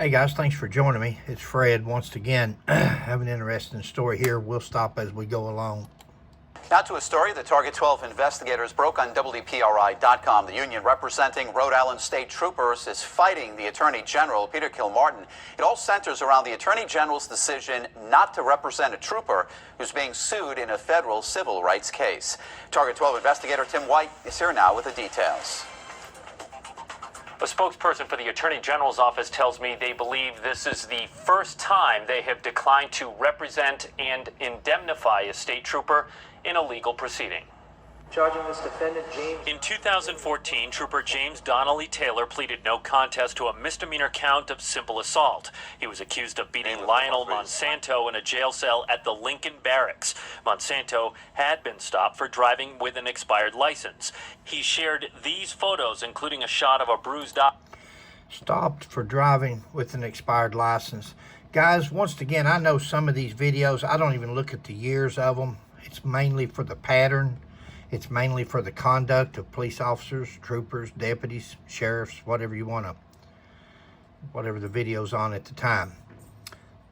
Hey guys, thanks for joining me. It's Fred once again. Have an interesting story here. We'll stop as we go along. Now to a story the Target 12 investigators broke on WPRI.com. The union representing Rhode Island State Troopers is fighting the Attorney General, Peter Kilmartin. It all centers around the Attorney General's decision not to represent a trooper who's being sued in a federal civil rights case. Target 12 investigator Tim White is here now with the details. A spokesperson for the Attorney General's office tells me they believe this is the first time they have declined to represent and indemnify a state trooper in a legal proceeding. Charging this defendant, James. In 2014, Trooper James Donnelly Taylor pleaded no contest to a misdemeanor count of simple assault. He was accused of beating Lionel Monsanto in a jail cell at the Lincoln Barracks. Monsanto had been stopped for driving with an expired license. He shared these photos, including a shot of a bruised eye. Stopped for driving with an expired license. Guys, once again, I know some of these videos, I don't even look at the years of them. It's mainly for the pattern. It's mainly for the conduct of police officers, troopers, deputies, sheriffs, whatever you want to, whatever the video's on at the time.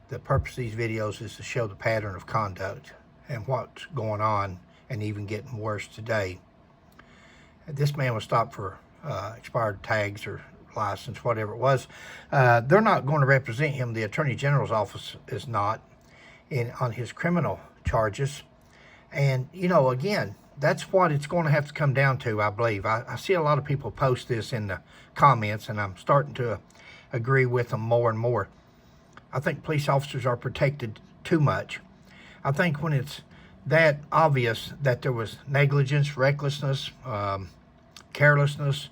The purpose of these videos is to show the pattern of conduct and what's going on and even getting worse today. This man was stopped for expired tags or license, whatever it was. They're not going to represent him. The Attorney General's office is not on his criminal charges. And, you know, again, that's what it's going to have to come down to, I believe. I see a lot of people post this in the comments, and I'm starting to agree with them more and more. I think police officers are protected too much. I think when it's that obvious that there was negligence, recklessness, carelessness,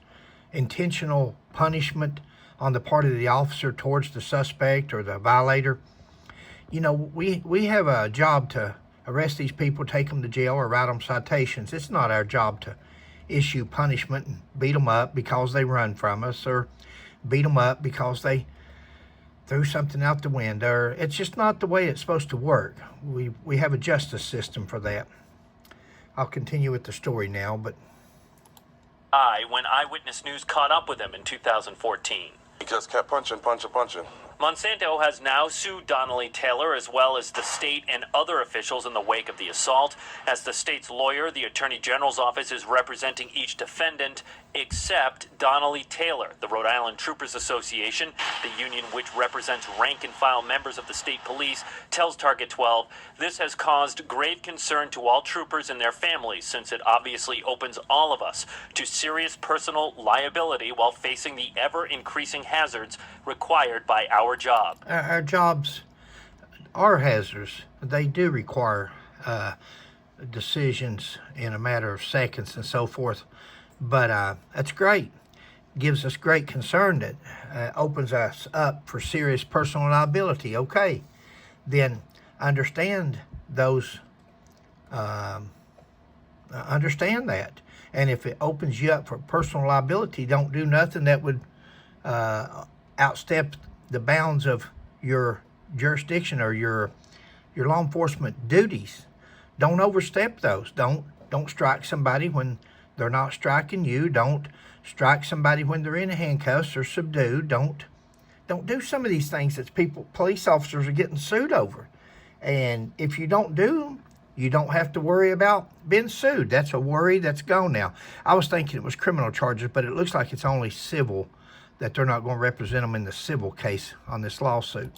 intentional punishment on the part of the officer towards the suspect or the violator, you know, we have a job to arrest these people, take them to jail, or write them citations. It's not our job to issue punishment and beat them up because they run from us, or beat them up because they threw something out the window. It's just not the way it's supposed to work. We have a justice system for that. I'll continue with the story now, but when Eyewitness News caught up with him in 2014. He just kept punching. Monsanto has now sued Donnelly Taylor as well as the state and other officials in the wake of the assault. As the state's lawyer, the Attorney General's office is representing each defendant except Donnelly Taylor. The Rhode Island Troopers Association, the union which represents rank-and-file members of the state police, tells Target 12 this has caused grave concern to all troopers and their families, since it obviously opens all of us to serious personal liability while facing the ever-increasing hazards required by our job. Our jobs are hazardous. They do require decisions in a matter of seconds and so forth. But that's great. Gives us great concern that opens us up for serious personal liability. Okay, then understand those. Understand that, and if it opens you up for personal liability, don't do nothing that would outstep the bounds of your jurisdiction or your law enforcement duties. Don't overstep those. Don't strike somebody when they're not striking you. Don't strike somebody when they're in handcuffs or subdued. Don't do some of these things that police officers are getting sued over. And if you don't do them, you don't have to worry about being sued. That's a worry that's gone now. I was thinking it was criminal charges, but it looks like it's only civil, that they're not going to represent them in the civil case on this lawsuit.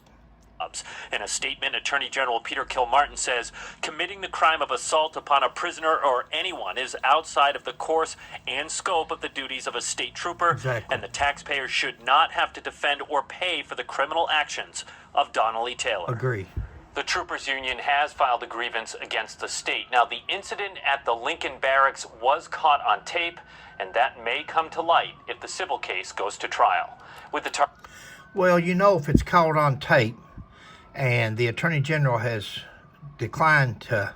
In a statement, Attorney General Peter Kilmartin says committing the crime of assault upon a prisoner or anyone is outside of the course and scope of the duties of a state trooper, exactly. And the taxpayer should not have to defend or pay for the criminal actions of Donnelly Taylor. Agree. The Troopers Union has filed a grievance against the state. Now, the incident at the Lincoln Barracks was caught on tape, and that may come to light if the civil case goes to trial. Well, you know, if it's caught on tape, and the Attorney General has declined to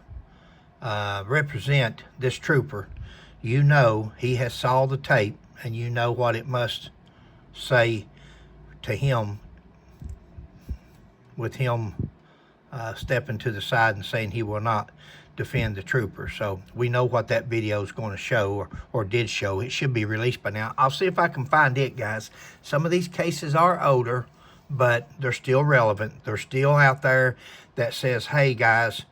represent this trooper, you know he has saw the tape, and you know what it must say to him, with him stepping to the side and saying he will not defend the trooper. So we know what that video is going to show, or did show. It should be released by now. I'll see if I can find it, guys. Some of these cases are older, but they're still relevant. They're still out there that says, hey guys,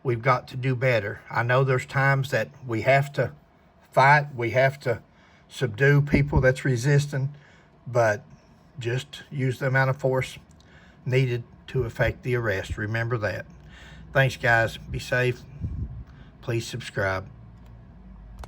we've got to do better. I know there's times that we have to fight, we have to subdue people that's resisting, but just use the amount of force needed to effect the arrest. Remember that. Thanks guys. Be safe. Please subscribe.